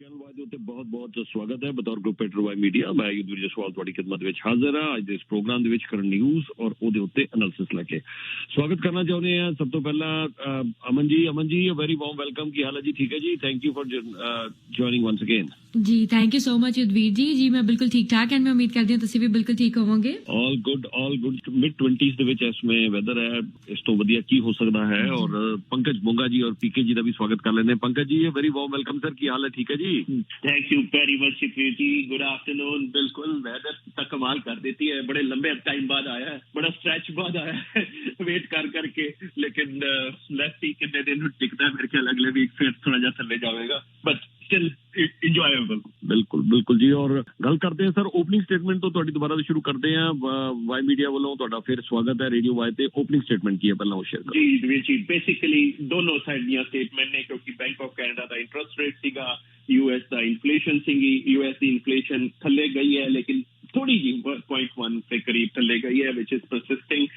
Channel Y ਦੇ ਉੱਤੇ ਬਹੁਤ-ਬਹੁਤ ਸਵਾਗਤ ਹੈ ਬਤੌਰ ਗਰੁੱਪ ਐਡਰ ਵਾਈ ਮੀਡੀਆ। ਮੈਂ ਯੁਧਵੀਰ ਜਸਵਾਲ ਤੁਹਾਡੀ ਖਿਦਮਤ ਵਿੱਚ ਹਾਜ਼ਰ ਹਾਂ ਅੱਜ ਦੇ ਇਸ ਪ੍ਰੋਗਰਾਮ ਦੇ ਵਿੱਚ ਕਰਨ ਨਿਊਜ਼ ਔਰ ਉਹਦੇ ਉੱਤੇ ਐਨਾਲਿਸਿਸ ਲੈ ਕੇ ਸਵਾਗਤ ਕਰਨਾ ਚਾਹੁੰਦੇ ਹਾਂ। ਸਭ ਤੋਂ ਪਹਿਲਾਂ Aman ji very warm welcome. ਕੀ ਹਾਲ ਹੈ ਜੀ? ਠੀਕ ਹੈ ਜੀ, thank you for joining once again. जी thank you so much Yudhvir ji मैं बिल्कुल ठीक ठाक एंड मैं उम्मीद करती हूँ तुसी भी बिल्कुल ठीक होवोगे। ऑल गुड मिड 20s ਦੇ ਵਿੱਚ ਇਸ में ਵੈਦਰ ਹੈ, ਇਸ ਤੋਂ ਵਧੀਆ ਕੀ ਹੋ ਸਕਦਾ ਹੈ। ਔਰ ਪੰਕਜ ਬੋਂਗਾ ਜੀ ਔਰ ਪੀਕੇ ਜੀ ਦਾ ਵੀ ਸਵਾਗਤ ਕਰ ਲੈਂਦੇ। Pankaj ji very warm welcome sir, ਕੀ ਹਾਲ ਹੈ? ਠੀਕ ਹੈ ਜੀ, thank you very much Yudhvir ji, good afternoon. बिल्कुल वेदर तक कमाल कर देती है, बड़े लंबे टाइम बाद आया है, बड़ा स्ट्रेच बाद आया है वेट कर करके, लेकिन लेट्स सी कितने दिन टिकता है। मेरे ख्याल अगले वीक फिर थोड़ा जा थल्ले जाएगा बट स्टिल ਇੰਜੋਏਬਲ। ਬਿਲਕੁਲ ਜੀ। ਔਰ ਗੱਲ ਕਰਦੇ ਹਾਂ ਸਰ ਓਪਨਿੰਗ ਸਟੇਟਮੈਂਟ ਤੋਂ, ਤੁਹਾਡੀ ਦੁਬਾਰਾ ਤੋਂ ਸ਼ੁਰੂ ਕਰਦੇ ਹਾਂ। ਵਾਈ ਮੀਡੀਆ ਵੱਲੋਂ ਤੁਹਾਡਾ ਫਿਰ ਸਵਾਗਤ ਹੈ ਰੇਡੀਓ ਵਾਈ ਤੇ। ਓਪਨਿੰਗ ਸਟੇਟਮੈਂਟ ਕੀ ਹੈ ਪਹਿਲਾਂ ਉਹ ਸ਼ੇਅਰ ਕਰੋ ਜੀ। ਬੇਸਿਕਲੀ ਦੋਨੋਂ ਸਾਈਡ ਦੀਆਂ ਸਟੇਟਮੈਂਟ ਨੇ, ਕਿਉਂਕਿ bank of Canada the interest rate ਸੀਗਾ, US ਦਾ ਇਨਫਲੇਸ਼ਨ ਸੀਗੀ। US ਦੀ ਇਨਫਲੇਸ਼ਨ ਥੱਲੇ ਗਈ ਹੈ ਲੇਕਿਨ ਥੋੜੀ ਜੀ 0.1 ਦੇ ਕਰੀਬ ਥੱਲੇ ਗਈ ਹੈ ਵਿਚ ਇਜ਼ ਪਰਸਿਸਟਿੰਗ।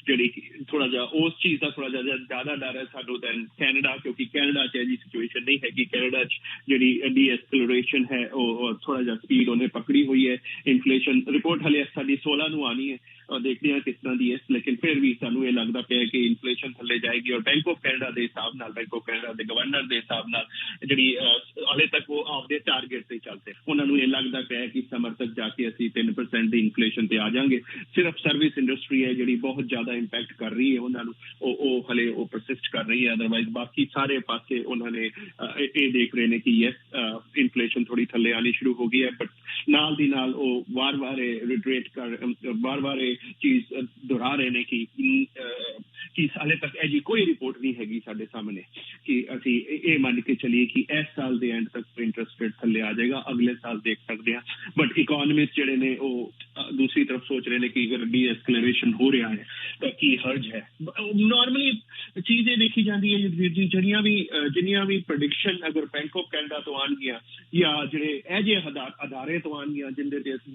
ਜਿਹੜੀ ਥੋੜਾ ਜਿਹਾ ਉਸ ਚੀਜ਼ ਦਾ ਥੋੜਾ ਜਿਹਾ ਜ਼ਿਆਦਾ ਡਰ ਹੈ ਸਾਨੂੰ ਦੈਨ ਕੈਨੇਡਾ, ਕਿਉਂਕਿ ਕੈਨੇਡਾ 'ਚ ਅਜਿਹੀ ਸਿਚੁਏਸ਼ਨ ਨਹੀਂ ਹੈਗੀ। ਕੈਨੇਡਾ 'ਚ ਜਿਹੜੀ ਡੀਐਸਕਲਰੇਸ਼ਨ ਹੈ ਉਹ ਥੋੜਾ ਜਿਹਾ ਸਪੀਡ ਉਹਨੇ ਪਕੜੀ ਹੋਈ ਹੈ। ਇਨਫਲੇਸ਼ਨ ਰਿਪੋਰਟ ਹਲੇ ਸਾਡੀ 16 ਨੂੰ ਆਉਣੀ ਹੈ, ਦੇਖਦੇ ਹਾਂ ਕਿਸ ਤਰ੍ਹਾਂ ਦੀ ਹੈ, ਲੇਕਿਨ ਫਿਰ ਵੀ ਸਾਨੂੰ ਇਹ ਲੱਗਦਾ ਪਿਆ ਕਿ ਇਨਫਲੇਸ਼ਨ ਥੱਲੇ ਜਾਏਗੀ। ਔਰ ਬੈਂਕ ਆਫ ਕੈਨੇਡਾ ਦੇ ਹਿਸਾਬ ਨਾਲ, ਬੈਂਕ ਆਫ ਕੈਨੇਡਾ ਦੇ ਗਵਰਨਰ ਦੇ ਹਿਸਾਬ ਨਾਲ ਜਿਹੜੀ ਹਾਲੇ ਤੱਕ ਉਹ ਆਪਦੇ ਟਾਰਗੇਟ ਤੇ ਚੱਲਦੇ, ਉਹਨਾਂ ਨੂੰ ਇਹ ਲੱਗਦਾ ਪਿਆ ਕਿ ਸਮਰ ਤੱਕ ਜਾ ਕੇ ਅਸੀਂ 3% ਦੀ ਇਨਫਲੇਸ਼ਨ ਤੇ ਆ ਜਾਵਾਂਗੇ। ਸਿਰਫ ਸਰਵਿਸ ਇੰਡਸਟਰੀ ਹੈ ਜਿਹੜੀ ਬਹੁਤ ਜ਼ਿਆਦਾ ਇੰਪੈਕਟ ਕਰ ਰਹੀ ਹੈ ਉਹਨਾਂ ਨੂੰ, ਉਹ ਹਲੇ ਉਹ ਪਰਸਿਸਟ ਕਰ ਰਹੀ ਹੈ। ਅਦਰਵਾਈਜ਼ ਬਾਕੀ ਸਾਰੇ ਪਾਸੇ ਉਹਨਾਂ ਨੇ ਇਹ ਦੇਖ ਰਹੇ ਨੇ ਕਿ ਯੈਸ ਇਨਫਲੇਸ਼ਨ ਥੋੜੀ ਥੱਲੇ ਆਣੀ ਸ਼ੁਰੂ ਹੋ ਗਈ ਹੈ, ਬਟ ਨਾਲ ਦੀ ਨਾਲ ਉਹ ਵਾਰ-ਵਾਰ ਰਿਟਰੇਟ ਵਾਰ-ਵਾਰ ਚੀਜ਼ ਦੁਹਰਾ ਰਹੇ ਨੇ ਕਿ ਹਾਲੇ ਤੱਕ ਅਜਿਹੀ ਕੋਈ ਰਿਪੋਰਟ ਨਹੀਂ ਹੈਗੀ ਸਾਡੇ ਸਾਹਮਣੇ ਕਿ ਅਸੀਂ ਇਹ ਮੰਨ ਕੇ ਚੱਲੀਏ ਕਿ ਇਸ ਸਾਲ ਦੇ ਐਂਡ ਤੱਕ ਇੰਟਰਸਟ ਰੇਟ ਥੱਲੇ ਆ ਜਾਏਗਾ। ਅਗਲੇ ਸਾਲ ਦੇਖ ਸਕਦੇ ਹਾਂ, ਬਟ ਇਕੋਨੋਮਿਸਟ ਜਿਹੜੇ ਨੇ ਉਹ ਦੂਸਰੀ ਤਰਫ ਸੋਚ ਰਹੇ ਨੇ ਕਿ ਅਗਰ ਡੀਐਸਕਲੇਰੇਸ਼ਨ ਹੋ ਰਿਹਾ ਹੈ ਤਾਂ ਕੀ ਹਰਜ ਹੈ। ਨਾਰਮਲੀ ਚੀਜ਼ ਇਹ ਦੇਖੀ ਜਾਂਦੀ ਹੈ ਜੀ, ਜਿੰਨੀਆਂ ਵੀ ਪ੍ਰੈਡਿਕਸ਼ਨ ਅਗਰ ਬੈਂਕ ਆਫ ਕੈਨੇਡਾ ਤੋਂ ਆਉਣਗੀਆਂ ਜਾਂ ਜਿਹੜੇ ਇਹ ਜਿਹੇ ਅਦਾਰੇ ਤੋਂ ਆਉਣਗੀਆਂ ਜਿੰਦੇ ਤੇ ਅਸੀਂ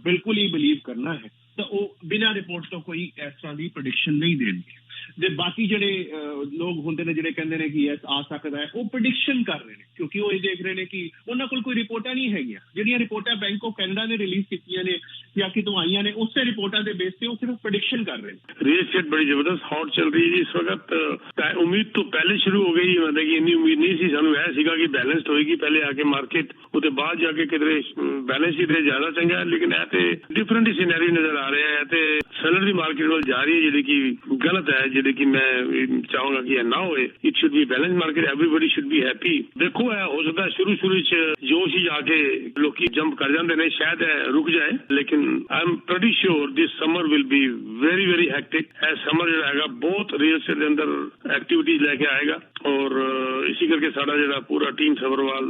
ਬਿਲਕੁਲ ਹੀ ਬਿਲੀਵ ਕਰਨਾ ਹੈ, ਤਾਂ ਉਹ ਬਿਨਾਂ ਰਿਪੋਰਟ ਤੋਂ ਕੋਈ ਇਸ ਤਰ੍ਹਾਂ ਦੀ ਪ੍ਰੈਡਿਕਸ਼ਨ ਨਹੀਂ ਦੇਣਗੇ। ਤੇ ਬਾਕੀ ਜਿਹੜੇ ਲੋਕ ਹੁੰਦੇ ਨੇ ਜਿਹੜੇ ਕਹਿੰਦੇ ਨੇ ਕਿ ਯੈਸ ਆ ਸਕਦਾ ਹੈ, ਉਹ ਪ੍ਰੈਡਿਕਸ਼ਨ ਕਰ ਰਹੇ ਨੇ ਕਿਉਂਕਿ ਉਹ ਇਹ ਦੇਖ ਰਹੇ ਨੇ ਕਿ ਉਹਨਾਂ ਕੋਲ ਕੋਈ ਰਿਪੋਰਟਾਂ ਨਹੀਂ ਹੈਗੀਆਂ। ਜਿਹੜੀਆਂ ਰਿਪੋਰਟਾਂ ਬੈਂਕ ਆਫ ਕੈਨੇਡਾ ਨੇ ਰਿਲੀਜ਼ ਕੀਤੀਆਂ ਨੇ ਜਾਂ ਕਿਤੋਂ ਆਈਆਂ ਨੇ, ਉਸੇ ਰਿਪੋਰਟਾਂ ਦੇ ਬੇਸ ਤੇ ਉਹ ਸਿਰਫ ਪ੍ਰੈਡਿਕਸ਼ਨ ਕਰ ਰਹੇ ਨੇ। ਰੀਅਲ एस्टेट बड़ी जबरदस्त हॉट चल रही है जी इस वक्त। उम्मीद तो पहले शुरू हो गई, मतलब कि इन्नी उम्मीद नहीं सी सानू है सीगा कि बैलेंस्ड होएगी पहले आके मार्केट, उसके बाद जाके किधरे बैलेंस ही ज्यादा चंगा है, लेकिन ऐ डिफरेंट ही सिनेरियो नजर आ रहे हैं। ते सेलर दी मार्केट वाल जा रही है जी कि गलत है, जी कि मैं चाहूंगा कि ना होए। It should be balance market, everybody should be happy. देखो है हो सकता है शुरू जोश ही जाके लोग जंप कर जाते हैं, शायद रुक जाए, लेकिन I am pretty sure this summer will be very very hectic. Summer जो है बहुत रीयल एस्टेट के अंदर एक्टिविटीज लेके आएगा और इसी करके साड़ा जो पूरा टीम सबरवाल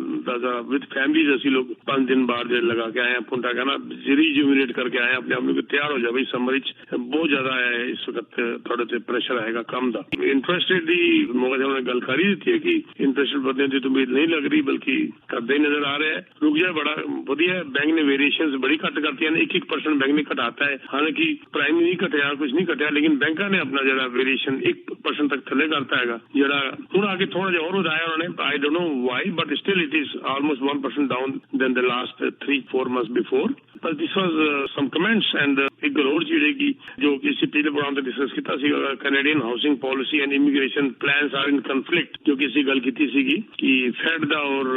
विद फैमिलीज असी लोग 5 दिन बाहर लगा के आए हैं। पुंटा कहना रिज्यूमिनेट करके आए हैं, अपने आप को तैयार हो जाए भाई समर बहुत ज्यादा है इस वक्त, थोड़े से प्रेशर आएगा कम दा। इंटरेस्ट रेट की मौका जब ने गल करी दी है कि इंटरेस्ट रेट बढ़ने की तो उम्मीद नहीं लग रही, बल्कि करते ही नजर आ रहे हैं। रुक जाए बड़ा वधिया है। बैंक ने वेरिएशन बड़ी घट करती है, 1% बैंक ने घटाता है, हालांकि प्राइम नहीं घटिया, कुछ नहीं घटिया, लेकिन बैंकों ने अपना जरा वेरिएशन 1% तक थले करता है जरा हूँ आगे थोड़ा जिहा और वधाया उन्होंने। I don't know why, but still it is almost 1% down than the last 3-4 months before. पर this was some comments and एक गल होर जिहड़ी जो किसी पिछले प्रोग्राम ते डिस्कस कीता सी, Canadian housing policy and immigration plans are in conflict, जो किसी गल कीती सीगी कि फेड दा और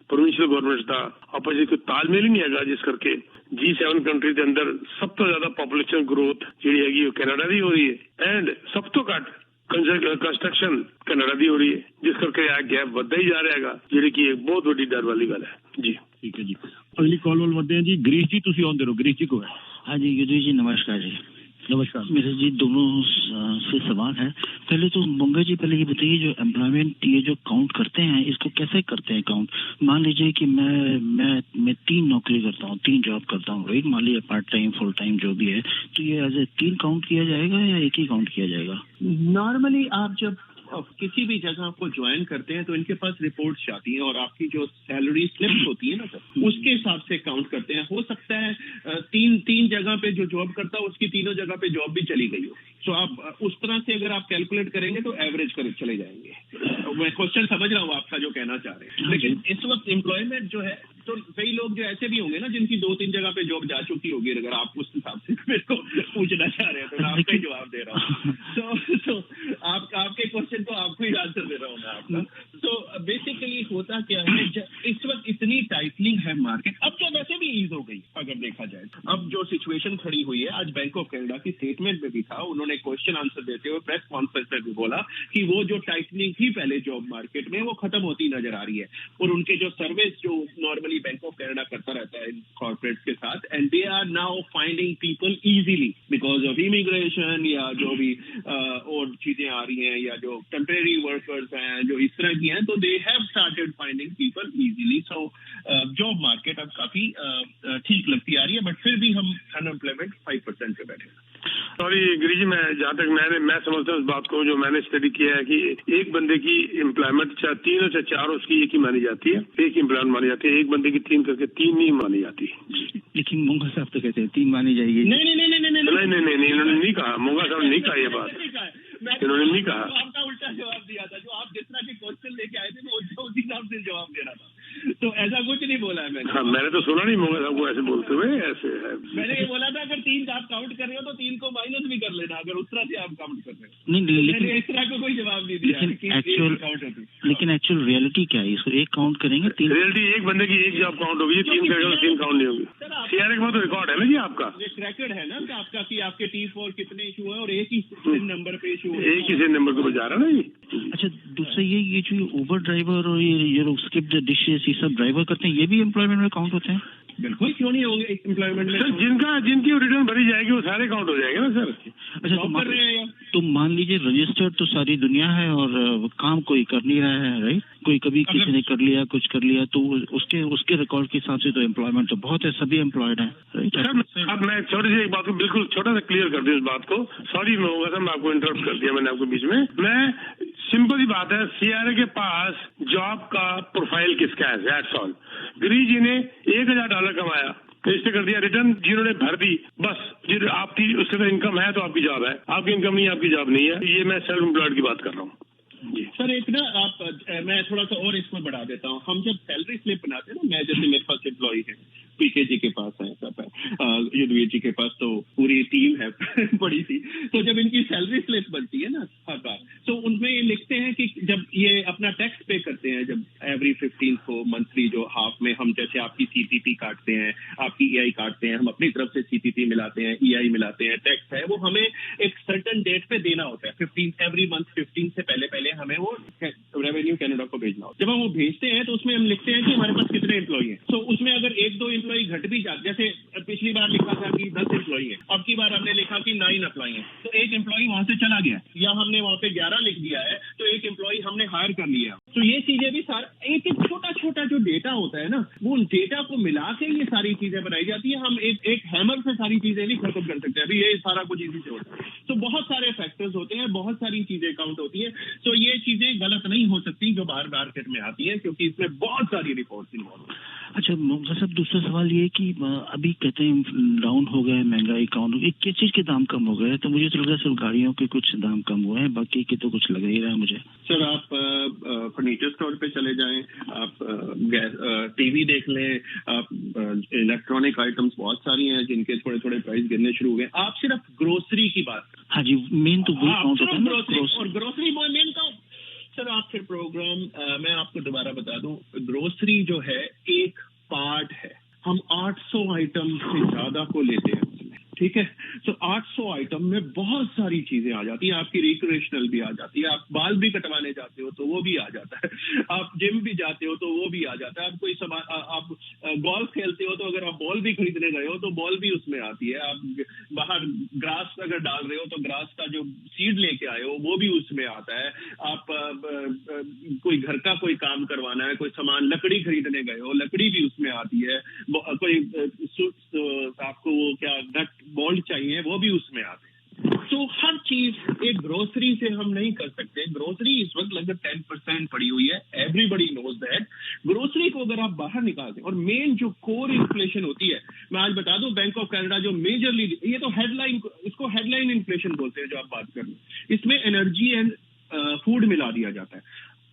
प्रोविंशियल गवर्नमेंट्स दा आपस में कोई तालमेल ही नहीं हैगा, जिस करके G7 कंट्री के अंदर सब तो ज्यादा पॉपुलेशन ग्रोथ जी हैगी वो कैनेडा दी हो रही है एंड सब तो घट कंस्ट्रक्शन कनाडा दी हो रही है, जिस करके आ गैप बढ़ता ही जा रहा है, जी कि एक बहुत बड़ी डर वाली गल है जी। ठीक है जी, अगली कॉल वाल बढ़ते हैं जी। गिरीश जी तुसी ऑन दे रहो। गिरीश जी को है। हाँ जी युद्धवीर जी नमस्कार जी। नमस्कार। मेरे जी दोनों से सवाल है। पहले तो बोंगा जी पहले ये बताइए, जो एम्प्लॉयमेंट ये जो काउंट करते हैं इसको कैसे करते हैं काउंट? मान लीजिए कि मैं 3 नौकरी करता हूँ, 3 जॉब करता हूँ, राइट? मान लीजिए पार्ट टाइम फुल टाइम जो भी है, तो ये एज ए 3 काउंट किया जाएगा या एक ही काउंट किया जाएगा? नॉर्मली आप जब किसी भी जगह आपको ज्वाइन करते हैं तो इनके पास रिपोर्ट्स आती हैं और आपकी जो सैलरी स्लिप्स होती है ना सर, उसके हिसाब से काउंट करते हैं। हो सकता है तीन जगह पे जो जॉब करता है उसकी तीनों जगह पे जॉब भी चली गई हो, तो आप उस तरह से अगर आप कैलकुलेट करेंगे तो एवरेज कर चले जाएंगे। मैं क्वेश्चन समझ रहा हूँ आपका जो कहना चाह रहे हैं, लेकिन इस वक्त एम्प्लॉयमेंट जो है तो कई लोग जो ऐसे भी होंगे ना जिनकी 2-3 जगह पे जॉब जा चुकी होगी। अगर आप उस हिसाब से मेरे को पूछना चाह रहे हैं तो मैं आपका ही जवाब दे रहा हूँ। तो आपके क्वेश्चन को आपको ही आंसर दे रहा हूँ मैं आपका। तो बेसिकली होता क्या है, इस वक्त इतनी टाइटनिंग है मार्केट, अब तो वैसे भी ईज हो गई अगर देखा जाए। अब जो सिचुएशन खड़ी हुई है, आज बैंक ऑफ कनाडा की स्टेटमेंट में भी था, उन्होंने क्वेश्चन आंसर देते हुए प्रेस कॉन्फ्रेंस में भी बोला कि वो जो टाइटनिंग थी पहले जॉब मार्केट में वो खत्म होती नजर आ रही है। और उनके जो सर्विस जो नॉर्मली बैंक ऑफ कनाडा करता रहता है कॉर्पोरेट्स के साथ, and they are now finding people easily because of immigration या जो भी और चीजें आ रही हैं या जो टेम्परेरी वर्कर्स हैं जो इस तरह की हैं, तो they have started finding people easily. So job market अब काफी ठीक लगती आ रही है, बट फिर भी हम अनएम्प्लॉयमेंट 5% पे बैठे। सॉरी गिरीश जी, मैं जहाँ तक मैं समझता हूँ इस बात को, जो मैंने स्टडी किया है कि एक बंदे की एम्प्लॉयमेंट चाहे 3 और चाहे 4 उसकी एक ही मानी जाती है, एक एम्प्लॉयमेंट मानी जाती है। एक बंदे की 3 करके 3 नहीं मानी जाती। लेकिन मोंगा साहब तो कहते हैं 3 मानी जाएगी। नहीं, इन्होंने नहीं कहा, मोंगा साहब ने नहीं कहा ये बात, इन्होंने नहीं कहा। आपका उल्टा जवाब दिया था, जो आप जिस तरह के क्वेश्चन लेके आए थे मैं उसी हिसाब से जवाब दे रहा था, तो ऐसा कुछ नहीं बोला है मैंने। हाँ, मैंने तो सुना नहीं मोंगा साहब को ऐसे बोलते हुए। ऐसे है, मैंने ये बोला था अगर 3 आप काउंट कर रहे हो तो 3 को माइनस भी कर लेना, अगर उस तरह से आप काउंट कर रहे हो। नहीं, लेकिन इस तरह का कोई जवाब नहीं दिया। लेकिन एक्चुअल रियलिटी क्या है? इसको एक काउंट करेंगे 3। रियलिटी एक बंदे की एक जॉब काउंट होगी, 3 करेगा तो 3 काउंट नहीं होगी। सीआरए के बाद तो रिकॉर्ड है ना जी आपका, एक रिकॉर्ड है ना आपका कि आपके T4 कितने इशू है और एक ही नंबर पे इशू है, एक ही नंबर के ऊपर जा रहा है ना जी। अच्छा, दूसरा ये जो उबर ड्राइवर और ये लोग स्किप द डिशेस ये सब ड्राइवर करते हैं, ये भी एम्प्लॉयमेंट में काउंट होते हैं? बिल्कुल, क्यों नहीं होंगे एम्प्लॉयमेंट में? सर जिनकी रिटर्न भरी जाएगी वो सारे काउंट हो जाएंगे ना सर। अच्छा, तो मान लीजिए रजिस्टर्ड तो सारी दुनिया है और काम कोई कर नहीं रहा है, राइट? कोई कभी किसी ने कर लिया, कुछ कर लिया, तो उसके रिकॉर्ड के हिसाब से तो एम्प्लॉयमेंट तो बहुत है, सभी एम्प्लॉयड है, राइट? अब मैं छोटी सी एक बात को बिल्कुल छोटा सा क्लियर कर दूं इस बात को। सॉरी मैं होगा सर, मैं आपको इंटरप्ट कर दिया मैंने आपको बीच में। मैं सिंपल सी बात है, सीआरए के पास जॉब का प्रोफाइल किसका है, दैट्स ऑल। गिरीश जी ने $1000 कमाया, रजिस्टर कर दिया, रिटर्न जिन्होंने भर दी, बस आपकी उससे तो इनकम है तो आपकी जॉब है, आपकी इनकम नहीं आपकी जॉब नहीं है। ये मैं सेल्फ एम्प्लॉयड की बात कर रहा हूँ जी। सर एक ना मैं थोड़ा सा और इसमें बढ़ा देता हूँ। हम जब सैलरी स्लिप बनाते हैं ना, मैं जैसे मेरे पास एम्प्लॉय है, पीके जी के पास है, सब है, युद्धवीर जी के पास तो पूरी टीम है बड़ी सी। तो जब इनकी सैलरी स्लिप बनती है ना हर बार, तो उनमें ये लिखते हैं कि जब ये अपना टैक्स पे करते हैं, जब एवरी 15 को मंथली जो हाफ में हम जैसे आपकी सीपीपी काटते हैं, आपकी ईआई काटते हैं, हम अपनी तरफ से सीपीपी मिलाते हैं, ईआई मिलाते हैं, टैक्स है वो हमें एक सर्टेन डेट पे देना होता है। 15 एवरी मंथ 15 से पहले हमें वो रेवेन्यू कनाडा को भेजना होता है। जब हम वो भेजते हैं तो उसमें हम लिखते हैं कि हमारे पास कितने एम्प्लॉई हैं। तो उसमें अगर 1-2 एम्प्लॉई घट भी जाते, जैसे पिछली बार लिखा था कि 10 एम्प्लॉई है, अब की बार हमने लिखा कि 9 एम्प्लॉई है, तो एक एम्प्लॉई वहां से चला गया, या हमने वहां पे 11 लिख दिया है तो एक एम्प्लॉई हमने हायर कर लिया। तो ये चीजें भी सारा एक छोटा जो डेटा होता है ना, वो उन डेटा को मिला के ये सारी चीजें बनाई जाती है। हम एक हैमर से सारी चीजें नहीं खत्म कर सकते, अभी ये सारा कुछ इजी से होता है। तो बहुत सारे फैक्टर्स होते हैं, बहुत सारी चीजें काउंट होती है। तो ये चीजें गलत नहीं हो सकती जो बाहर मार्केट में आती है, क्योंकि इसमें बहुत सारी रिपोर्ट्स इन्वॉल्व है। अच्छा मोंगा साहब, दूसरा सवाल ये कि अभी कहते हैं डाउन हो गया है, महंगाई काउंट हो गई, किस चीज के दाम कम हो गए? तो मुझे तो लग रहा है सिर्फ गाड़ियों के कुछ दाम कम हुए हैं, बाकी के तो कुछ लग ही रहा है मुझे। सर आप फर्नीचर स्टोर पे चले जाएं, आप टीवी देख लें, आप इलेक्ट्रॉनिक आइटम्स बहुत सारी हैं जिनके थोड़े थोड़े प्राइस गिरने शुरू हो गए। आप सिर्फ ग्रोसरी की बात, हाँ जी, मेन तो वो काउंट होता है ना, ग्रोसरी मेन काउंट। सर आप फिर प्रोग्राम मैं आपको दोबारा बता दूं, ग्रोसरी जो है एक पार्ट है, हम 800 आइटम से ज्यादा को लेते हैं उसमें, ठीक है। तो 800 आइटम में बहुत सारी चीजें आ जाती हैं, आपकी रिक्रिएशनल भी आ जाती है, आप बाल भी कटवाने जाते हो तो वो भी आ जाता है, आप जिम भी जाते हो तो वो भी आ जाता है, आप कोई सामान, आप गोल्फ खेलते हो तो अगर आप बॉल भी खरीदने गए हो तो बॉल भी उसमें आती है, आप बाहर ग्रास अगर डाल रहे हो तो ग्रास का जो सीड लेके आए हो वो भी उसमें आता है, आप कोई घर का कोई काम करवाना है, कोई सामान लकड़ी खरीदने गए हो, लकड़ी भी उसमें आती है, कोई आपको वो क्या नट बोल्ट चाहिए वो भी उसमें आते हैं। तो हर चीज एक ग्रोसरी से हम नहीं कर सकते। ग्रोसरी इस वक्त लगभग 10% पड़ी हुई है, एवरीबडी नोज दैट। ग्रोसरी को अगर आप बाहर निकाल दें, और मेन जो कोर इन्फ्लेशन होती है, मैं आज बता दूं, बैंक ऑफ कनाडा जो मेजरली, ये तो हेडलाइन, इसको हेडलाइन इन्फ्लेशन बोलते हैं जो आप बात कर रहे हैं, इसमें एनर्जी एंड फूड मिला दिया जाता है।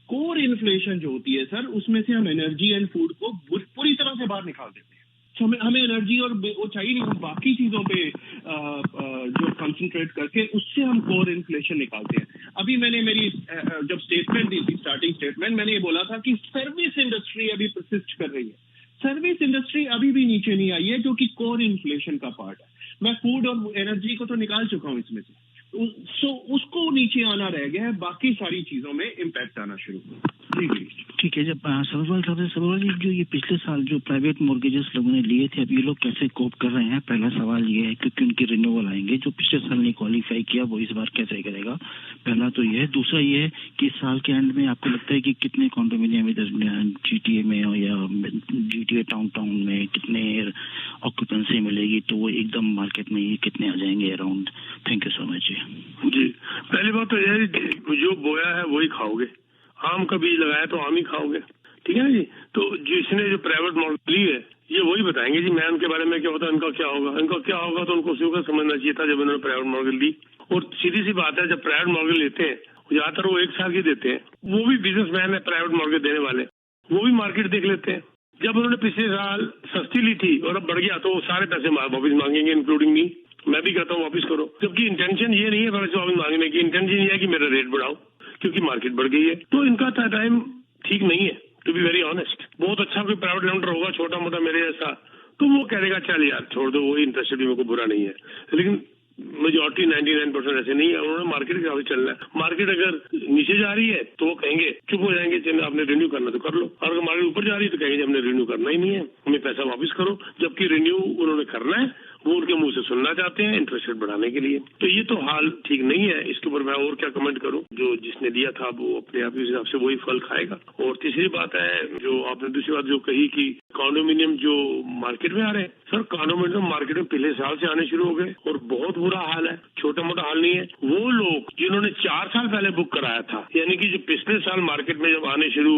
कोर इन्फ्लेशन जो होती है सर, उसमें से हम एनर्जी एंड फूड को पूरी तरह से बाहर निकाल देते हैं। तो हमें एनर्जी और वो चाहिए नहीं, हम बाकी चीजों पे जो कंसंट्रेट करके उससे हम कोर इन्फ्लेशन निकालते हैं। अभी मैंने मेरी जब स्टेटमेंट दी थी, स्टार्टिंग स्टेटमेंट, मैंने ये बोला था कि सर्विस इंडस्ट्री अभी परसिस्ट कर रही है। सर्विस इंडस्ट्री अभी भी नीचे नहीं आई है, जो कि कोर इन्फ्लेशन का पार्ट है। मैं फूड और एनर्जी को तो निकाल चुका हूँ इसमें से, सो उसको नीचे आना रह गया है, बाकी सारी चीजों में इम्पैक्ट आना शुरू हुआ। जी ठीक है। जब सवाल जी, जो ये पिछले साल जो प्राइवेट मॉर्गेजेस लोगों ने लिए थे, अब ये लोग कैसे कोप कर रहे हैं? पहला सवाल ये है, क्योंकि उनके रिन्यूअल आएंगे। जो पिछले साल ने क्वालिफाई किया वो इस बार कैसे करेगा? पहला तो ये है। दूसरा ये है कि साल के एंड में आपको लगता है कि कितने कॉन्डोमिनियम इधर GTA में या GTA टाउन में कितने ऑक्यूपेंसी मिलेगी, तो वो एकदम मार्केट में ये कितने आ जाएंगे around? Thank you so much जी। पहली बात तो यह है, जो बोया है वही खाओगे। आम का बीज लगाया तो आम ही खाओगे, ठीक है ना जी। तो जिसने जो प्राइवेट मॉर्गेज ली है, ये वही बताएंगे जी। मैं उनके बारे में क्या होता है, इनका क्या होगा तो उनको उसी को समझना चाहिए था जब उन्होंने प्राइवेट मॉर्गेज ली। और सीधी सी बात है, जब प्राइवेट मॉर्गेज लेते हैं, ज्यादातर वो 1 साल की देते हैं। वो भी बिजनेसमैन है प्राइवेट मॉर्गेज देने वाले, वो भी मार्केट देख लेते हैं। जब उन्होंने पिछले साल सस्ती ली थी और अब बढ़ गया, तो वो सारे पैसे वापस मांगेंगे, इंक्लूडिंग मी। मैं भी कहता हूँ वापस करो, जबकि इंटेंशन ये नहीं है पैसे वापस मांगने की। इंटेंशन ये है कि मेरा रेट बढ़ाओ, क्योंकि मार्केट बढ़ गई है। तो इनका टाइम ठीक नहीं है, टू बी वेरी ऑनेस्ट। बहुत अच्छा कोई प्राइवेट लेंडर होगा छोटा मोटा मेरे जैसा, तो वो कहेगा चल यार छोड़ दो, वही इंटरेस्ट भी मेरे को बुरा नहीं है। लेकिन मेजॉरिटी 99% ऐसे नहीं है। उन्होंने मार्केट के हिसाब से चलना है। मार्केट अगर नीचे जा रही है तो वो कहेंगे, चुप हो जाएंगे, चलिए आपने रिन्यू करना तो कर लो। और अगर मार्केट ऊपर जा रही है तो कहेंगे हमने रिन्यू करना ही नहीं है, हमें पैसा वापस करो। जबकि रिन्यू उन्होंने करना है, वो उनके मुंह से सुनना चाहते हैं इंटरेस्ट रेट बढ़ाने के लिए। तो ये तो हाल ठीक नहीं है। इसके ऊपर मैं और क्या कमेंट करूं? जो जिसने दिया था वो अपने आप के हिसाब से वही फल खाएगा। और तीसरी बात है, जो आपने दूसरी बात जो कही कि कॉन्डोमिनियम जो मार्केट में आ रहे हैं, सर कॉन्डोमिनियम मार्केट में पिछले साल से आने शुरू हो गए और बहुत बुरा हाल है, छोटा मोटा हाल नहीं है। वो लोग जिन्होंने 4 साल पहले बुक कराया था, यानी कि जो पिछले साल मार्केट में जब आने शुरू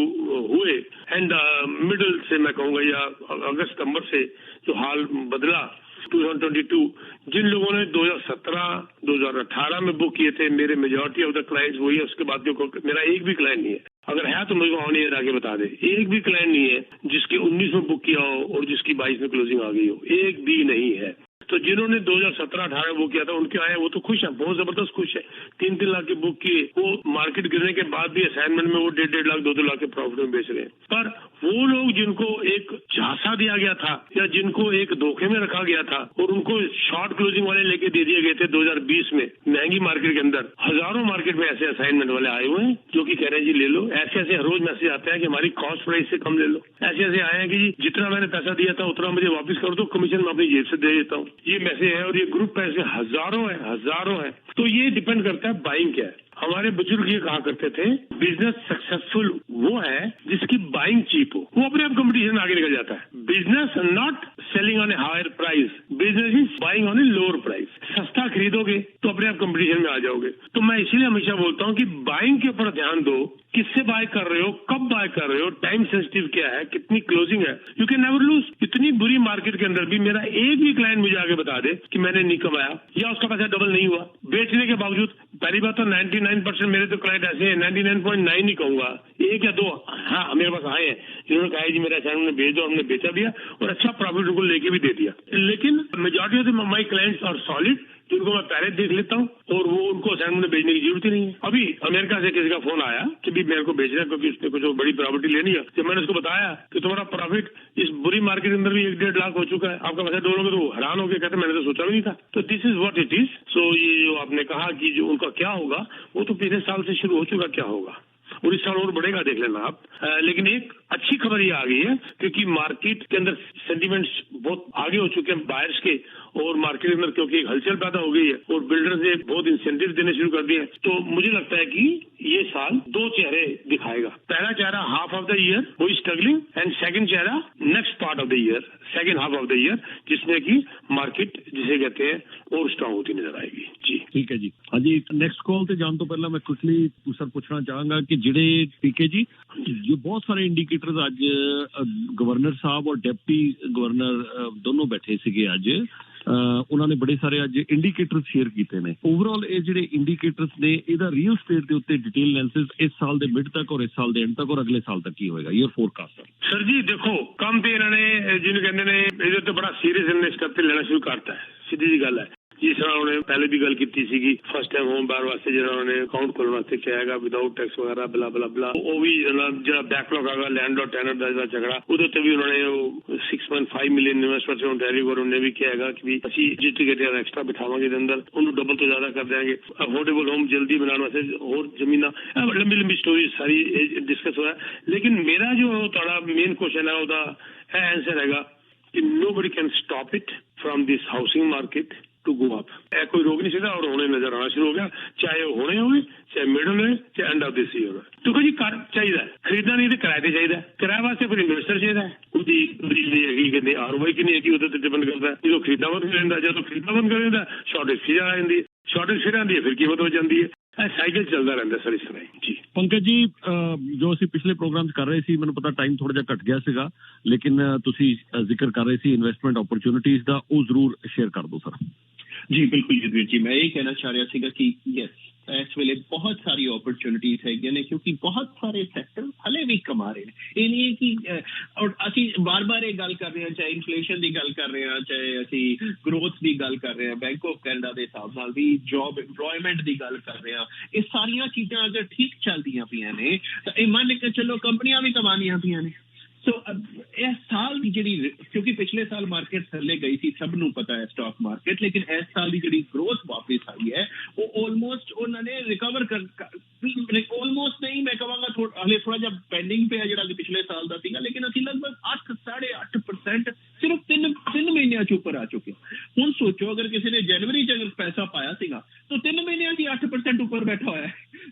हुए एंड मिडिल से मैं कहूंगा या अगस्त सितंबर से जो हाल बदला 2022, जिन लोगों ने 2017, 2018 में बुक किए थे, मेरे मेजॉरिटी ऑफ द क्लाइंट्स वही है। उसके बाद जो मेरा एक भी क्लाइंट नहीं है, अगर है तो मुझे ऑन एयर आके बता दे, एक भी क्लाइंट नहीं है जिसके 19 में बुक किया हो और जिसकी 22 में क्लोजिंग आ गई हो, एक भी नहीं है। तो जिन्होंने 2017-18 बुक किया था उनके आए, वो तो खुश है, बहुत जबरदस्त खुश है। 3-3 लाख के बुक किए, वो मार्केट गिरने के बाद भी असाइनमेंट में वो 1.5 लाख 2-2 लाख के प्रॉफिट में बेच रहे हैं। पर वो लोग जिनको एक झांसा दिया गया था या जिनको एक धोखे में रखा गया था और उनको शॉर्ट क्लोजिंग वाले लेके दे दिए गए थे 2020 में महंगी मार्केट के अंदर, हजारों मार्केट में ऐसे असाइनमेंट वाले आए हुए हैं जो कि कह रहे हैं जी ले लो। ऐसे ऐसे रोज मैसेज आते हैं कि हमारी कॉस्ट प्राइस से कम ले लो। ऐसे ऐसे आए हैं कि जी जितना मैंने पैसा दिया था उतना मुझे वापस कर दो, कमीशन मैं अपनी जेब से दे देता हूँ। ये मैसेज है और ये ग्रुप पैसे हजारों है। तो ये डिपेंड करता है बाइंग क्या है। हमारे बुजुर्ग ये कहा करते थे, बिजनेस सक्सेसफुल वो है जिसकी बाइंग चीप हो, वो अपने आप कंपटीशन आगे निकल जाता है। Business not selling on a higher price, business is buying on a lower price. सस्ता खरीदोगे तो अपने आप कंपटीशन में आ जाओगे। तो मैं इसीलिए हमेशा बोलता हूँ कि बाइंग के ऊपर ध्यान दो, किससे बाय कर रहे हो, कब बाय कर रहे हो, टाइम सेंसिटिव क्या है, कितनी क्लोजिंग है। You can never lose. इतनी बुरी मार्केट के अंदर भी मेरा एक भी क्लाइंट मुझे आगे बता दे कि मैंने नहीं कमाया या उसका पैसा डबल नहीं हुआ बेचने के बावजूद। पहली बात तो 99% मेरे तो क्लाइंट ऐसे हैं, 99.9 नहीं कहूंगा, 1 या 2 हाँ मेरे पास आए हैं जिन्होंने कहा जी मेरा असाइनमेंट बेच दो, हमने बेचा दिया और अच्छा प्रॉफिट उनको लेके भी दे दिया। लेकिन majority of my clients are solid, जिनको मैं पहले देख लेता हूँ और वो उनको असाइनमेंट में बेचने की जरूरत ही नहीं है। अभी अमेरिका से किसी का फोन आया कि भी मेरे को बेचना है क्योंकि उसने कुछ बड़ी प्रॉपर्टी लेनी है। जब मैंने उसको बताया कि तुम्हारा प्रॉफिट इस बुरी मार्केट के अंदर भी 1-1.5 लाख हो चुका है, आपका पैसा डोलोगे, तो हैरान हो गए, कहते मैंने तो सोचा भी नहीं था। तो this is what it is. So ये जो आपने कहा कि जो उनका क्या होगा, वो तो पिछले साल से शुरू हो चुका क्या होगा, और इस साल और बढ़ेगा, देख लेना आप। लेकिन एक अच्छी खबर ये आ गई है क्योंकि मार्केट के अंदर सेंटिमेंट्स बहुत आगे हो चुके हैं बायर्स के, और मार्केट के अंदर क्योंकि एक हलचल पैदा हो गई है और बिल्डर्स ने बहुत इंसेंटिव देने शुरू कर दिए हैं, तो मुझे लगता है कि ये साल दो चेहरे दिखाएगा। पहला चेहरा हाफ ऑफ द ईयर वो स्ट्रगलिंग एंड सेकंड चेहरा next part of the year, second half of the year, जिसमें कि मार्केट जिसे कहते हैं और स्ट्रांग होती नजर आएगी जी। ठीक है जी। हाँ जी, नेक्स्ट कॉल ਤੇ ਜਾਣ ਤੋਂ ਪਹਿਲਾਂ ਮੈਂ ਕੁਇਕਲੀ ਸਰ ਪੁੱਛਣਾ ਚਾਹਾਂਗਾ ਕਿ ਜਿਹੜੇ ਪੀਕੇ ਜੀ ਜੋ ਬਹੁਤ ਸਾਰੇ ਇੰਡੀਕੇਟਰਸ ਅੱਜ ਗਵਰਨਰ ਸਾਹਿਬ ਔਰ ਡਿਪਟੀ ਗਵਰਨਰ ਦੋਨੋਂ ਬੈਠੇ ਸੀਗੇ ਅੱਜ, ਉਹਨਾਂ ਨੇ ਬੜੇ ਸਾਰੇ ਅੱਜ ਇੰਡੀਕੇਟਰ ਸ਼ੇਅਰ ਕੀਤੇ ਨੇ। ਓਵਰਆਲ ਇਹ ਜਿਹੜੇ ਇੰਡੀਕੇਟਰਸ ਨੇ ਇਹਦਾ ਰੀਅਲ ਸਟੇਟ ਦੇ ਉੱਤੇ ਡਿਟੇਲ ਐਨਾਲਿਸਿਸ ਇਸ ਸਾਲ ਦੇ ਮਿਡ ਤੱਕ ਔਰ ਇਸ ਸਾਲ ਦੇ ਐਂਡ ਤੱਕ ਔਰ ਅਗਲੇ ਸਾਲ ਤੱਕ ਕੀ ਹੋਏਗਾ, ਈਅਰ ਫੋਰਕਾਸਟ ਸਰ ਜੀ ਦੇਖੋ ਕੰਮ ਤੇ ਇਹਨਾਂ ਨੇ ਜਿਹਨੂੰ ਕਹਿੰਦੇ ਨੇ ਇਹਦੇ ਉੱਤੇ ਬੜਾ ਸੀਰੀਅਸ ਇਨਵੈਸਟ ਕਰਤੇ ਲੈਣਾ ਸ਼ੁਰੂ ਕਰਤਾ ਹੈ, ਸਿੱਧੀ ਜੀ ਗੱਲ ਹੈ। ਜਿਸ ਤਰ੍ਹਾਂ ਉਹਨੇ ਪਹਿਲੇ ਵੀ ਗੱਲ ਕੀਤੀ ਸੀਗੀ ਫਸਟ ਟਾਈਮ ਹੋਮ ਬਾਇਰ ਵਾਸਤੇ ਜਿਹੜਾ ਉਹਨੇ ਅਕਾਊਂਟ ਖੋਲ੍ਹਣ ਵਾਸਤੇ ਕਿਹਾ ਹੈਗਾ ਵਿਦਾਊਟ ਟੈਕਸ ਵਗੈਰਾ ਬਲਾ ਬਲਾ ਬਲਾ, ਉਹ ਵੀ ਜਿਹੜਾ ਬੈਕਲੌਗ ਹੈਗਾ ਲੈਂਡ ਔਰ ਟੈਨਰ ਦਾ ਜਿਹੜਾ ਝਗੜਾ ਉਹਦੇ ਉੱਤੇ ਵੀ ਉਹਨਾਂ ਨੇ ਉਹ 6.5 ਮਿਲੀਅਨ ਇਨਵੈਸਟਮੈਂਟ ontario ਗਵਰਨਮੈਂਟ ਨੇ ਵੀ ਕਿਹਾ ਹੈਗਾ ਕਿ ਵੀ ਅਸੀਂ ਜਿੱਥੇ ਕਿਤੇ ਐਕਸਟਰਾ ਬਿਠਾਵਾਂਗੇ ਇਹਦੇ ਅੰਦਰ ਉਹਨੂੰ ਡਬਲ ਤੋਂ ਜ਼ਿਆਦਾ ਕਰ ਦਿਆਂਗੇ। ਅਫੋਰਡੇਬਲ ਹੋਮ ਜਲਦੀ ਬਣਾਉਣ ਵਾਸਤੇ ਹੋਰ ਜ਼ਮੀਨਾਂ, ਲੰਬੀ ਲੰਬੀ ਸਟੋਰੀ ਸਾਰੀ ਡਿਸਕਸ ਹੋਇਆ। ਲੇਕਿਨ ਮੇਰਾ ਜੋ ਤੁਹਾਡਾ ਮੇਨ ਕੁਐਸਚਨ ਹੈ ਉਹਦਾ ਇਹ ਆਨਸਰ ਹੈਗਾ ਕਿ nobody can stop it from this housing market to go up। ਇਹ ਕੋਈ ਰੋਕ ਨਹੀਂ ਸਕਦਾ ਔਰ ਹੁਣੇ ਨਜ਼ਰ ਆਉਣਾ ਸ਼ੁਰੂ ਹੋ ਗਿਆ, ਚਾਹੇ ਉਹ ਹੁਣੇ ਹੋਵੇ ਚਾਹੇ ਮਿਡਲ ਹੋਵੇ ਚਾਹੇ ਐਂਡ ਆਫ ਦਿਸ ਈਅਰ ਹੋਵੇ। ਦੇਖੋ ਜੀ ਘਰ ਚਾਹੀਦਾ, ਖਰੀਦਣਾ ਨਹੀਂ ਤੇ ਕਿਰਾਏ ਤੇ ਚਾਹੀਦਾ। ਕਿਰਾਏ ਵਾਸਤੇ ਫਿਰ ਇਨਵੈਸਟਰ ਚਾਹੀਦਾ, ਉਹਦੀ ਹੈਗੀ ਕਹਿੰਦੇ ਆਰਓਆਈ ਕਿੰਨੀ ਹੈਗੀ ਉਹਦੇ ਤੇ ਡਿਪੈਂਡ ਕਰਦਾ। ਜਦੋਂ ਖਰੀਦਣਾ ਬੰਦ ਕਰ ਦਿੰਦਾ, ਜਦੋਂ ਖਰੀਦਣਾ ਬੰਦ ਕਰ ਦਿੰਦਾ ਸ਼ਾਰਟੇਜ ਫਿਰ ਆ ਜਾਂਦੀ ਹੈ, ਸ਼ਾਰਟੇਜ ਫਿਰ ਆਉਂਦੀ ਹੈ, ਫਿਰ ਕੀਮਤ ਹੋ ਜਾਂਦੀ ਹੈ। ਇਹ ਸਾਈਕਲ ਚੱਲਦਾ ਰਹਿੰਦਾ ਸਰ ਇਸ ਤਰ੍ਹਾਂ ਜੀ। ਪੰਕਜ ਜੀ, ਜੋ ਅਸੀਂ ਪਿਛਲੇ ਪ੍ਰੋਗਰਾਮ 'ਚ ਕਰ ਰਹੇ ਸੀ, ਮੈਨੂੰ ਪਤਾ ਟਾਈਮ ਥੋੜਾ ਜਿਹਾ ਘਟ ਗਿਆ ਸੀਗਾ, ਲੇਕਿਨ ਤੁਸੀਂ ਜ਼ਿਕਰ ਕਰ ਰਹੇ ਸੀ ਇਨਵੈਸਟਮੈਂਟ ਓਪਰਚੁਨਿਟੀਜ਼ ਦਾ, ਉਹ ਜ਼ਰੂਰ ਸ਼ੇਅਰ ਕਰ ਦਿਓ ਸਰ। ਜੀ ਬਿਲਕੁਲ ਜਦਵੀਰ ਜੀ, ਮੈਂ ਇਹ ਕਹਿਣਾ ਚਾਹ ਰਿਹਾ ਸੀਗਾ ਕਿ ਯੈਸ ਇਸ ਵੇਲੇ ਬਹੁਤ ਸਾਰੀ ਓਪਰਚੁਨਿਟੀਜ਼ ਹੈਗੀਆਂ ਨੇ ਕਿਉਂਕਿ ਬਹੁਤ ਸਾਰੇ ਸੈਕਟਰ ਹਲੇ ਵੀ ਕਮਾ ਰਹੇ ਨੇ। ਇਹ ਨਹੀਂ ਹੈ ਕਿ ਔਰ ਅਸੀਂ ਬਾਰ-ਬਾਰ ਇਹ ਗੱਲ ਕਰ ਰਹੇ ਹਾਂ, ਚਾਹੇ ਇਨਫਲੇਸ਼ਨ ਦੀ ਗੱਲ ਕਰ ਰਹੇ ਹਾਂ, ਚਾਹੇ ਅਸੀਂ ਗਰੋਥ ਦੀ ਗੱਲ ਕਰ ਰਹੇ ਹਾਂ, ਬੈਂਕ ਆਫ ਕੈਨੇਡਾ ਦੇ ਹਿਸਾਬ ਨਾਲ ਵੀ ਜੌਬ ਇੰਪਲੋਇਮੈਂਟ ਦੀ ਗੱਲ ਕਰ ਰਹੇ ਹਾਂ। ਇਹ ਸਾਰੀਆਂ ਚੀਜ਼ਾਂ ਅਗਰ ਠੀਕ ਚੱਲਦੀਆਂ ਪਈਆਂ ਨੇ ਤਾਂ ਇਹ ਮੰਨ ਕੇ ਚੱਲੋ ਕੰਪਨੀਆਂ ਵੀ ਕਮਾਉਣੀਆਂ ਪਈਆਂ ਨੇ। ਸੋ ਇਸ ਸਾਲ ਦੀ ਜਿਹੜੀ, ਕਿਉਂਕਿ ਪਿਛਲੇ ਸਾਲ ਮਾਰਕੀਟ ਥੱਲੇ ਗਈ ਸੀ, ਸਭ ਨੂੰ ਪਤਾ ਹੈ ਸਟਾਕ ਮਾਰਕੀਟ, ਲੇਕਿਨ ਇਸ ਸਾਲ ਦੀ ਜਿਹੜੀ ਗਰੋਥ ਵਾਪਸ ਆਈ ਹੈ ਉਹ ਆਲਮੋਸਟ ਉਹਨਾਂ ਨੇ ਰਿਕਵਰ ਆਲਮੋਸਟ ਨਹੀਂ, ਮੈਂ ਕਹਾਂਗਾ ਹਲੇ ਥੋੜਾ ਜਿਹਾ ਪੈਂਡਿੰਗ ਪਿਆ ਜਿਹੜਾ ਪਿਛਲੇ ਸਾਲ ਦਾ ਸੀਗਾ, ਲੇਕਿਨ ਅਸੀਂ ਲਗਭਗ 8-8.5% ਸਿਰਫ ਤਿੰਨ ਮਹੀਨਿਆਂ 'ਚ ਉੱਪਰ ਆ ਚੁੱਕੇ। ਹੁਣ ਸੋਚੋ ਅਗਰ ਕਿਸੇ ਨੇ ਜਨਵਰੀ 'ਚ ਅਗਰ ਪੈਸਾ ਪਾਇਆ ਸੀਗਾ ਤਾਂ 3 ਮਹੀਨਿਆਂ 'ਚ 8% ਉੱਪਰ ਬੈਠਾ ਹੋਇਆ ਹੈ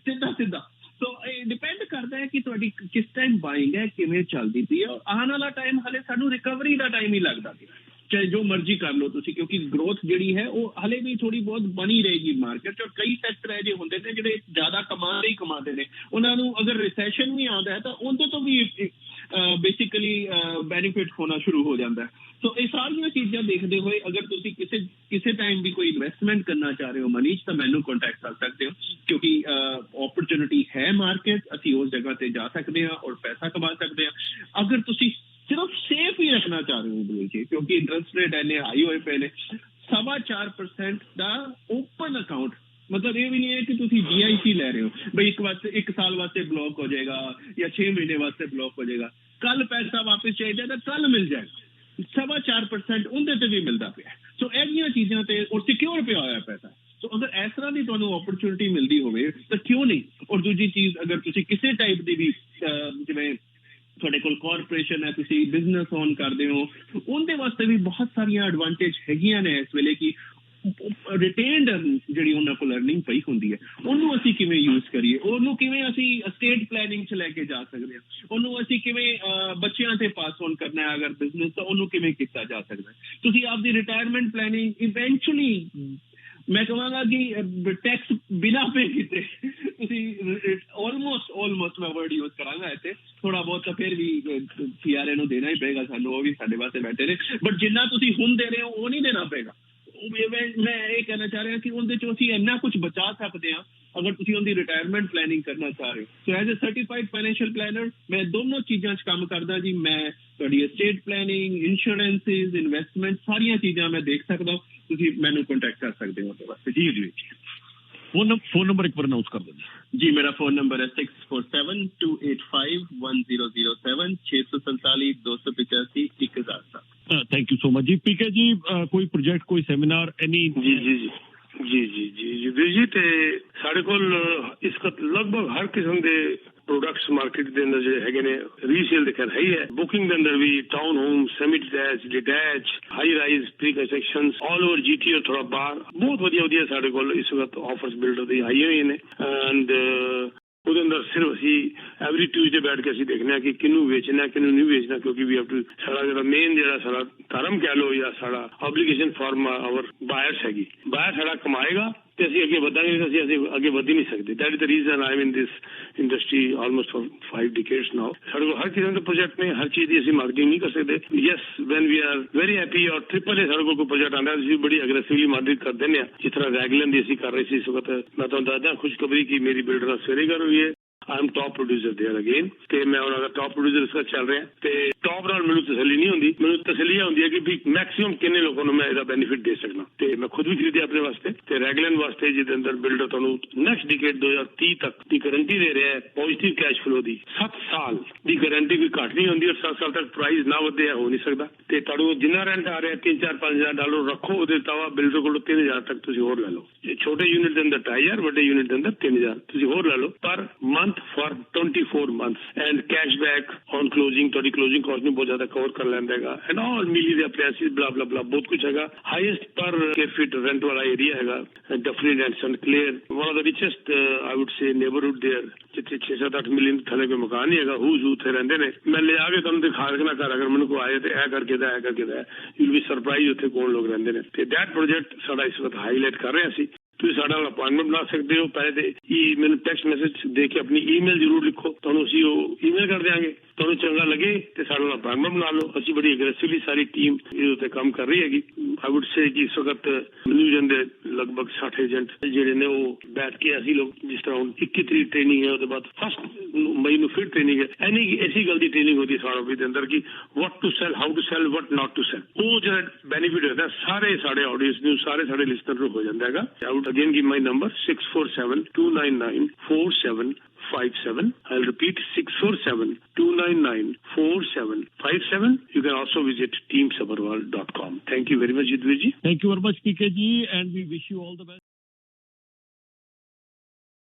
ਸਿੱਧਾ। ਸੋ ਇਹ ਡਿਪੈਂਡ ਕਰਦਾ ਹੈ ਕਿ ਤੁਹਾਡੀ ਕਿਸ ਟਾਈਮ ਬਾਇੰਗ ਹੈ, ਕਿਵੇਂ ਚੱਲਦੀ ਪਈ ਹੈ। ਆਉਣ ਵਾਲਾ ਟਾਈਮ ਹਲੇ ਸਾਨੂੰ ਰਿਕਵਰੀ ਦਾ ਟਾਈਮ ਹੀ ਲੱਗਦਾ ਪਿਆ, ਚਾਹੇ ਜੋ ਮਰਜ਼ੀ ਕਰ ਲਓ ਤੁਸੀਂ, ਕਿਉਂਕਿ ਗਰੋਥ ਜਿਹੜੀ ਹੈ ਉਹ ਹਲੇ ਵੀ ਥੋੜੀ ਬਹੁਤ ਬਣੀ ਰਹੇਗੀ ਮਾਰਕੀਟ 'ਚ। ਔਰ ਕਈ ਸੈਕਟਰ ਹੈ ਜੇ ਹੁੰਦੇ ਨੇ ਜਿਹੜੇ ਜ਼ਿਆਦਾ ਕਮਾਉਂਦੇ ਨੇ, ਉਹਨਾਂ ਨੂੰ ਅਗਰ ਰਿਸੈਸ਼ਨ ਵੀ ਆਉਂਦਾ ਹੈ ਤਾਂ ਉਹਦੇ ਤੋਂ ਵੀ ਬੇਸਿਕਲੀ ਬੈਨੀਫਿਟ ਹੋਣਾ ਸ਼ੁਰੂ ਹੋ ਜਾਂਦਾ ਹੈ। ਸੋ ਇਹ ਸਾਰੀਆਂ ਚੀਜ਼ਾਂ ਦੇਖਦੇ ਹੋਏ ਅਗਰ ਤੁਸੀਂ ਕਿਸੇ ਟਾਈਮ ਵੀ ਕੋਈ ਇਨਵੈਸਟਮੈਂਟ ਕਰਨਾ ਚਾਹ ਰਹੇ ਹੋ ਮਨੀ 'ਚ ਤਾਂ ਮੈਨੂੰ ਕੰਟੈਕਟ ਕਰ ਸਕਦੇ ਹੋ, ਕਿਉਂਕਿ ਓਪਰਚੁਨਿਟੀ ਹੈ ਮਾਰਕੀਟ, ਅਸੀਂ ਉਸ ਜਗ੍ਹਾ ਤੇ ਜਾ ਸਕਦੇ ਹਾਂ ਔਰ ਪੈਸਾ ਕਮਾ ਸਕਦੇ ਹਾਂ। ਅਗਰ ਤੁਸੀਂ ਸਿਰਫ ਸੇਫ ਹੀ ਰੱਖਣਾ ਚਾਹ ਰਹੇ ਹੋ ਜੀ, ਕਿਉਂਕਿ ਇੰਟਰਸਟ ਰੇਟ ਇੰਨੇ ਹਾਈ ਹੋਏ ਪਏ ਨੇ, 4.25% ਦਾ ਓਪਨ ਅਕਾਊਂਟ, ਮਤਲਬ ਇਹ ਵੀ ਨਹੀਂ ਹੈ ਕਿ ਤੁਸੀਂ GIC ਲੈ ਰਹੇ ਹੋ ਬਈ ਇੱਕ ਸਾਲ ਵਾਸਤੇ ਬਲੌਕ ਹੋ ਜਾਏਗਾ ਜਾਂ 6 ਮਹੀਨੇ ਵਾਸਤੇ ਬਲੌਕ ਹੋ ਜਾਏਗਾ, ਕੱਲ ਪੈਸਾ ਵਾਪਸ ਚਾਹੀਦਾ ਤਾਂ ਕੱਲ ਮਿਲ ਜਾਏਗਾ। 4.25% ਉਹਦੇ ਤੇ ਵੀ ਮਿਲਦਾ ਪਿਆ। ਸੋ ਇਹਦੀਆਂ ਚੀਜ਼ਾਂ ਤੇ ਔਰ ਸਿਕਿਉਰ ਪਿਆ ਹੋਇਆ ਪੈਸਾ। ਸੋ ਅਗਰ ਇਸ ਤਰ੍ਹਾਂ ਦੀ ਤੁਹਾਨੂੰ ਓਪਰਚੁਨਿਟੀ ਮਿਲਦੀ ਹੋਵੇ ਤਾਂ ਕਿਉਂ ਨਹੀਂ। ਔਰ ਦੂਜੀ ਚੀਜ਼, ਅਗਰ ਤੁਸੀਂ ਕਿਸੇ ਟਾਈਪ ਦੀ ਵੀ ਜਿਵੇਂ ਤੁਹਾਡੇ ਕੋਲ ਕਾਰਪੋਰੇਸ਼ਨ ਹੈ, ਤੁਸੀਂ ਬਿਜ਼ਨਸ ਓਨ ਕਰਦੇ ਹੋ, ਉਹਦੇ ਵਾਸਤੇ ਵੀ ਬਹੁਤ ਸਾਰੀਆਂ ਐਡਵਾਂਟੇਜ ਹੈਗੀਆਂ ਨੇ ਇਸ ਵੇਲੇ ਕਿ ਰਿਟੇਨਡ ਜਿਹੜੀ ਉਹਨਾਂ ਕੋਲ ਅਰਨਿੰਗ ਪਈ ਹੁੰਦੀ ਹੈ ਉਹਨੂੰ ਅਸੀਂ ਕਿਵੇਂ ਯੂਜ਼ ਕਰੀਏ, ਉਹਨੂੰ ਕਿਵੇਂ ਅਸੀਂ ਸਟੇਟ ਪਲੈਨਿੰਗ 'ਚ ਲੈ ਕੇ ਜਾ ਸਕਦੇ ਹਾਂ, ਉਹਨੂੰ ਅਸੀਂ ਕਿਵੇਂ ਬੱਚਿਆਂ ਤੇ ਪਾਸ ਔਨ ਕਰਨਾ ਹੈ ਅਗਰ ਬਿਜ਼ਨਸ ਤਾਂ ਉਹਨੂੰ ਕਿਵੇਂ ਕੀਤਾ ਜਾ ਸਕਦਾ। ਤੁਸੀਂ ਆਪਦੀ ਰਿਟਾਇਰਮੈਂਟ ਪਲੈਨਿੰਗ ਇਵੈਂਚੁਅਲੀ ਮੈਂ ਕਹਾਂਗਾ ਕਿ ਟੈਕਸ ਬਿਨਾਂ ਪੇ ਕੀਤੇ ਤੁਸੀਂ ਆਲਮੋਸਟ ਮੈਂ ਵਰਡ ਯੂਜ਼ ਕਰਾਂਗਾ ਇੱਥੇ, ਥੋੜਾ ਬਹੁਤ ਤਾਂ ਫਿਰ ਵੀ CRA ਨੂੰ ਦੇਣਾ ਹੀ ਪਏਗਾ ਸਾਨੂੰ, ਉਹ ਵੀ ਸਾਡੇ ਵਾਸਤੇ ਬੈਠੇ ਨੇ, ਬਟ ਜਿੰਨਾ ਤੁਸੀਂ ਹੁਣ ਦੇ ਰਹੇ ਹੋ ਉਹ ਨਹੀਂ ਦੇਣਾ ਪਏਗਾ। ਮੈਂ ਇਹ ਕਹਿਣਾ ਚਾਹ ਰਿਹਾ ਕਿ ਉਹਦੇ 'ਚੋਂ ਅਸੀਂ ਇੰਨਾ ਕੁਝ ਬਚਾ ਸਕਦੇ ਹਾਂ ਅਗਰ ਤੁਸੀਂ ਉਹਦੀ ਰਿਟਾਇਰਮੈਂਟ ਪਲੈਨਿੰਗ ਕਰਨਾ ਚਾਹ ਰਹੇ ਹੋ। So as a certified financial planner ਮੈਂ ਦੋਨੋਂ ਚੀਜ਼ਾਂ 'ਚ ਕੰਮ ਕਰਦਾ ਜੀ। ਮੈਂ ਤੁਹਾਡੀ estate planning, insurances, investment ਸਾਰੀਆਂ ਚੀਜ਼ਾਂ ਮੈਂ ਦੇਖ ਸਕਦਾ। ਤੁਸੀਂ ਮੈਨੂੰ ਕੰਟੈਕਟ ਕਰ ਸਕਦੇ ਹੋ ਉਹਦੇ ਵਾਸਤੇ। ਜੀ ਜੀ ਫੋਨ ਨੰਬਰ ਇੱਕ ਵਾਰ ਅਨਾਉਂਸ ਕਰ ਦਿਓ ਜੀ। ਮੇਰਾ ਫੋਨ ਨੰਬਰ ਹੈ 6472851007 647-285-1007। थैंक यू सो मच जी। पीके जी, कोई प्रोजेक्ट, कोई सेमिनार, एनी? जी ते साढ़े कोल इस वक्त लगभग हर किस्म के ਪ੍ਰੋਡਕਟਸ ਮਾਰਕੀਟ ਦੇ ਅੰਦਰ ਜਿਹੜੇ ਹੈਗੇ ਨੇ ਰੀਸੇਲ ਦੇ ਖੈਰ ਹੈ ਹੀ ਹੈ, ਬੁਕਿੰਗ ਦੇ ਅੰਦਰ ਵੀ town home, semi detach, detach, high rise, pre constructions all over GT ਔਰ ਥੋੜਾ ਬਾਹਰ ਬਹੁਤ ਵਧੀਆ ਸਾਡੇ ਕੋਲ ਇਸ ਵਕਤ ਆਫਰਸ ਬਿਲਡਰ ਦੀ ਆਈਆਂ ਹੋਈਆਂ ਨੇ। ਐਂਡ ਉਹਦੇ ਅੰਦਰ ਸਿਰਫ ਅਸੀਂ ਐਵਰੀ ਟਿਊਜ਼ਡੇ ਬੈਠ ਕੇ ਅਸੀਂ ਦੇਖਦੇ ਹਾਂ ਕਿ ਕਿਹਨੂੰ ਵੇਚਣਾ ਕਿਹਨੂੰ ਨਹੀਂ ਵੇਚਣਾ, ਕਿਉਂਕਿ ਵੀ ਹੈਵ ਟੂ ਸਾਡਾ ਜਿਹੜਾ ਮੇਨ ਜਿਹੜਾ ਸਾਡਾ ਧਰਮ ਕਹਿ ਲਓ ਜਾਂ ਸਾਡਾ ਆਬਲੀਗੇਸ਼ਨ ਫਾਰਮ ਆਵਰ ਬਾਇਰਸ ਹੈਗੀ, ਬਾਇਰ ਸਾਡਾ ਕਮਾਏਗਾ ਤੇ ਅਸੀਂ ਅੱਗੇ ਵਧਾਂਗੇ, ਅਸੀਂ ਅੱਗੇ ਵਧ ਹੀ ਨਹੀਂ ਸਕਦੇ। That is the reason I am in this industry almost for 5 decades ਨਾਓ। ਸਾਡੇ ਕੋਲ ਹਰ ਕਿਸਮ ਦੇ ਪ੍ਰੋਜੈਕਟ ਨੇ, ਹਰ ਚੀਜ਼ ਦੀ ਅਸੀਂ ਮਾਰਕੀਟਿੰਗ ਨਹੀਂ ਕਰ ਸਕਦੇ। Yes when we are very happy ਔਰ ਟ੍ਰਿਪਲ ਏ ਸਾਡੇ ਕੋਲ ਕੋਈ ਪ੍ਰੋਜੈਕਟ ਆਉਂਦਾ ਅਸੀਂ ਬੜੀ ਅਗਰੈਸਿਵਲੀ ਮਾਰਕੀਟ ਕਰ ਦਿੰਦੇ ਹਾਂ, ਜਿਸ ਤਰ੍ਹਾਂ ਰੈਗਲਨ ਦੀ ਅਸੀਂ ਕਰ ਰਹੇ ਸੀ ਇਸ ਵਕਤ। ਮੈਂ ਤੁਹਾਨੂੰ ਦੱਸਦਾ ਖੁਸ਼ਖਬਰੀ ਕਿ ਮੇਰੀ ਬਿਲਡਰ ਨਾਲ ਸਵੇਰੇ ਗੱਲ ਹੋਈ ਹੈ। I am top producer there again ਤੇ ਮੈਂ ਉਹਨਾਂ ਦਾ ਟੌਪ ਪ੍ਰੋਡਿਊਸਰ ਇਸ ਵਕਤ ਚੱਲ ਰਿਹਾ ਤੇ ਟੌਪ ਨਾਲ ਮੈਨੂੰ ਤਸੱਲੀ ਨਹੀਂ ਹੁੰਦੀ, ਮੈਨੂੰ ਤਸੱਲੀ ਹੁੰਦੀ ਹੈ ਕਿ ਵੀ ਮੈਕਸਿਮਮ ਕਿੰਨੇ ਲੋਕਾਂ ਨੂੰ ਮੈਂ ਇਹਦਾ ਬੈਨੀਫਿਟ ਦੇ ਸਕਦਾ। ਤੇ ਮੈਂ ਖੁਦ ਵੀ ਖਰੀਦਿਆ ਆਪਣੇ ਵਾਸਤੇ ਤੇ ਰੈਗਲਨ ਵਾਸਤੇ ਜਿਹਦੇ ਅੰਦਰ ਬਿਲਡਰ ਤੁਹਾਨੂੰ ਨੈਕਸਟ ਡਿਕੇਡ 2030 ਤੱਕ ਦੀ ਗਾਰੰਟੀ ਦੇ ਰਿਹਾ ਹੈ ਪੋਜ਼ਿਟਿਵ ਕੈਸ਼ ਫਲੋ ਦੀ। 7 ਸਾਲ ਦੀ ਗਾਰੰਟੀ ਕੋਈ ਘੱਟ ਨਹੀਂ ਹੁੰਦੀ ਔਰ 7 ਸਾਲ ਤੱਕ ਪ੍ਰਾਈਸ ਨਾ ਵਧੇ ਹੋ ਨਹੀਂ ਸਕਦਾ। ਤੇ ਤੁਹਾਨੂੰ ਜਿੰਨਾ ਰੈਂਟ ਆ ਰਿਹਾ 3-4-5,000 ਡਾਲਰ ਰੱਖੋ, ਉਹਦੇ ਤਵਾ ਬਿਲਡਰ ਕੋਲ 3,000 ਤੱਕ ਤੁਸੀਂ ਹੋਰ ਲੈ ਲਓ। ਛੋਟੇ ਯੂਨਿਟ ਦੇ ਅੰਦਰ 2,500, ਵੱਡੇ ਯੂਨਿਟ ਦੇ ਅੰਦਰ 3,000 ਤੁਸੀਂ ਹੋਰ ਲੈ ਲਓ per month for 24 months and cashback on closing। ਤੁਹਾਡੀ closing cost ਨੂੰ ਬਹੁਤ ਜ਼ਿਆਦਾ ਕਵਰ ਕਰ ਲੈਂਦਾ ਹੈਗਾ and all ਮਿਲੀ ਦੇ appliances blah blah blah ਬਹੁਤ ਕੁਝ ਹੈਗਾ। Highest per square feet rent ਵਾਲਾ ਏਰੀਆ ਹੈਗਾ Dufferin and Saint Clair, one of the richest I would say neighborhood there, ਜਿੱਥੇ 6-7-8 ਮਿਲੀਅਨ ਥੱਲੇ ਕੋਈ ਮਕਾਨ ਨਹੀਂ ਹੈਗਾ। ਹੂਜ਼ ਉੱਥੇ ਰਹਿੰਦੇ ਨੇ। ਮੈਂ ਲਿਆ ਕੇ ਤੁਹਾਨੂੰ ਦਿਖਾ ਸਕਣਾ ਘਰ, ਅਗਰ ਮੈਨੂੰ ਕੋਈ ਆਏ ਤੇ ਇਹ ਕਰਕੇ ਦਾ ਯੂ ਵਿਲ ਬੀ ਸਰਪ੍ਰਾਈਜ਼ ਉੱਥੇ ਕੌਣ ਲੋਕ ਰਹਿੰਦੇ ਨੇ। ਤੇ ਦੈਟ ਪ੍ਰੋਜੈਕਟ ਸਾਡਾ ਇਸ ਵਕਤ ਹਾਈਲਾਈਟ ਕਰ ਰਹੇ ਸੀ। ਤੁਸੀਂ ਸਾਡਾ ਅਪਾਇੰਟਮੈਂਟ ਬਣਾ ਸਕਦੇ ਹੋ। ਪਹਿਲੇ ਤੇ ਮੈਨੂੰ ਟੈਕਸਟ ਮੈਸੇਜ ਦੇ ਕੇ ਆਪਣੀ ਈਮੇਲ ਜ਼ਰੂਰ ਲਿਖੋ, ਤੁਹਾਨੂੰ ਅਸੀਂ ਉਹ ਈਮੇਲ ਕਰ ਦਿਆਂਗੇ। ਤੁਹਾਨੂੰ ਚੰਗਾ ਲੱਗੇ ਤੇ ਸਾਡਾ ਅਪਾਇੰਟਮੈਂਟ ਬਣਾ ਲਓ। ਅਸੀਂ ਬੜੀ ਅਗਰੈਸਿਵਲੀ ਸਾਰੀ ਟੀਮ ਇਹਦੇ ਉੱਤੇ ਕੰਮ ਕਰ ਰਹੀ ਹੈਗੀ। ਆਈ ਵੁੱਡ ਸੇ ਕਿ ਇਸ ਵਕਤ ਨਿਊਜ਼ਨ ਦੇ ਲਗਭਗ 60 ਏਜੰਟ ਜਿਹੜੇ ਨੇ ਉਹ ਬੈਠ ਕੇ ਅਸੀਂ ਲੋਕ ਜਿਸ ਤਰ੍ਹਾਂ ਹੁਣ 21 ਤਰੀਕ ਟ੍ਰੇਨਿੰਗ ਹੈ, ਉਹਦੇ ਬਾਅਦ 1 ਮਈ ਨੂੰ ਫਿਰ ਟ੍ਰੇਨਿੰਗ ਹੈ। ਐਸੀ ਗੱਲ ਦੀ ਟ੍ਰੇਨਿੰਗ ਹੋती है साड़ों के अंदर की what to sell, how to sell, what not to sell. वो जो बेनिफिट होता है सारे साढ़े ऑडियंस ਨੂੰ ਸਾਰੇ ਸਾਡੇ ਲਿਸਨਰ ਨੂੰ ਹੋ ਜਾਂਦਾ ਹੈਗਾ। I would again give my number 647-299-4757. I'll repeat 647-299-4757. You can also visit teamsabarwal.com. Thank you very much, Yudhvir ji. Thank you very much, PK ji, and we wish you all the best.